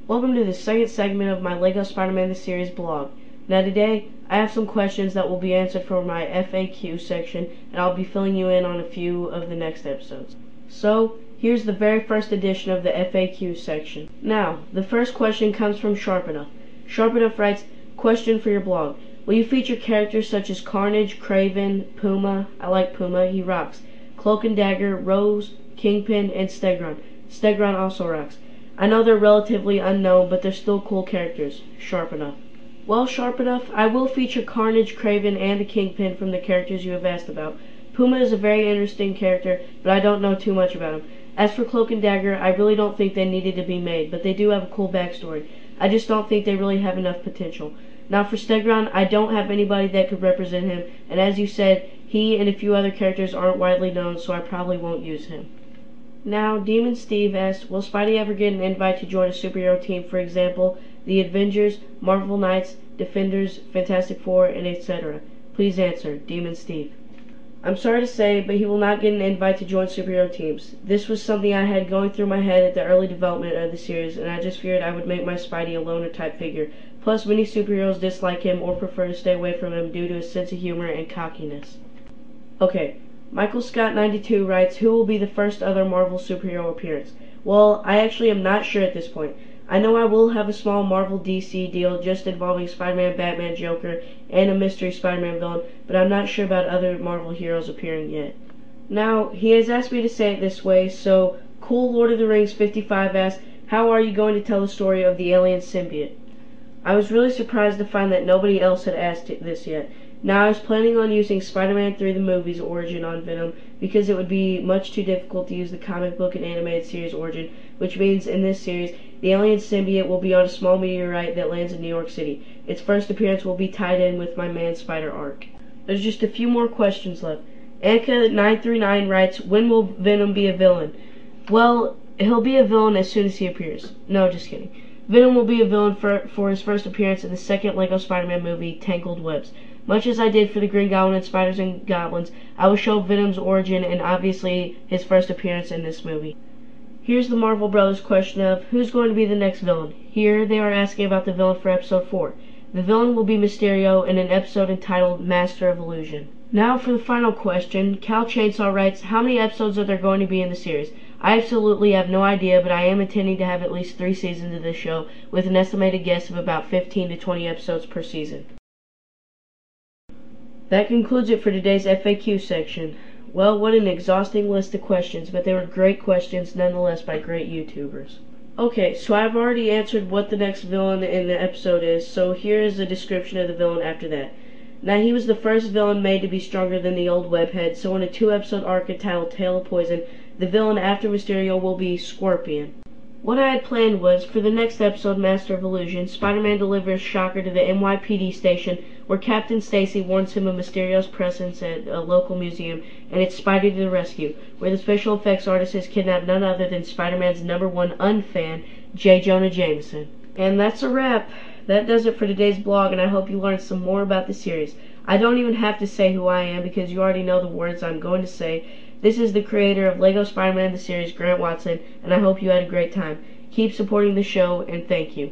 Welcome to the second segment of my LEGO Spider-Man the Series blog. Now today, I have some questions that will be answered from my FAQ section, and I'll be filling you in on a few of the next episodes. So, here's the very first edition of the FAQ section. Now, the first question comes from Sharp Enough. Sharp Enough writes, question for your blog. Will you feature characters such as Carnage, Kraven, Puma, I like Puma, he rocks, Cloak and Dagger, Rose, Kingpin, and Stegron. Stegron also rocks. I know they're relatively unknown, but they're still cool characters. Sharp Enough. Well, Sharp Enough, I will feature Carnage, Kraven, and the Kingpin from the characters you have asked about. Puma is a very interesting character, but I don't know too much about him. As for Cloak and Dagger, I really don't think they needed to be made, but they do have a cool backstory. I just don't think they really have enough potential. Now for Stegron, I don't have anybody that could represent him, and as you said, he and a few other characters aren't widely known, so I probably won't use him. Now, Demon Steve asks, will Spidey ever get an invite to join a superhero team, for example, the Avengers, Marvel Knights, Defenders, Fantastic Four, and etc.? Please answer, Demon Steve. I'm sorry to say, but he will not get an invite to join superhero teams. This was something I had going through my head at the early development of the series, and I just feared I would make my Spidey a loner type figure. Plus, many superheroes dislike him or prefer to stay away from him due to his sense of humor and cockiness. Okay. Michael Scott 92 writes, who will be the first other Marvel superhero appearance? Well, I actually am not sure at this point. I know I will have a small Marvel DC deal just involving Spider-Man, Batman, Joker, and a mystery Spider-Man villain, but I'm not sure about other Marvel heroes appearing yet. Now, he has asked me to say it this way, so Cool Lord of the Rings 55 asks, how are you going to tell the story of the alien symbiote? I was really surprised to find that nobody else had asked this yet. Now, I was planning on using Spider-Man 3 the movie's origin on Venom because it would be much too difficult to use the comic book and animated series origin, which means in this series, the alien symbiote will be on a small meteorite that lands in New York City. Its first appearance will be tied in with my Man-Spider arc. There's just a few more questions left. Anka939 writes, when will Venom be a villain? Well, he'll be a villain as soon as he appears. No, just kidding. Venom will be a villain for his first appearance in the second LEGO Spider-Man movie, Tangled Webs. Much as I did for the Green Goblin and Spiders and Goblins, I will show Venom's origin and obviously his first appearance in this movie. Here's the Marvel Brothers question of, who's going to be the next villain? Here they are asking about the villain for episode 4. The villain will be Mysterio in an episode entitled Master of Illusion. Now for the final question, Cal Chainsaw writes, how many episodes are there going to be in the series? I absolutely have no idea, but I am intending to have at least 3 seasons of this show, with an estimated guess of about 15 to 20 episodes per season. That concludes it for today's FAQ section. Well, what an exhausting list of questions, but they were great questions nonetheless by great YouTubers. Okay, so I've already answered what the next villain in the episode is, so here is a description of the villain after that. Now, he was the first villain made to be stronger than the old Webhead, so in a 2-episode arc entitled Tale of Poison, the villain after Mysterio will be Scorpion. What I had planned was, for the next episode, Master of Illusion, Spider-Man delivers Shocker to the NYPD station, where Captain Stacy warns him of Mysterio's presence at a local museum, and it's Spidey to the rescue, where the special effects artist has kidnapped none other than Spider-Man's #1 unfan, J. Jonah Jameson. And that's a wrap. That does it for today's blog, and I hope you learned some more about the series. I don't even have to say who I am, because you already know the words I'm going to say. This is the creator of LEGO Spider-Man the series, Grant Watson, and I hope you had a great time. Keep supporting the show, and thank you.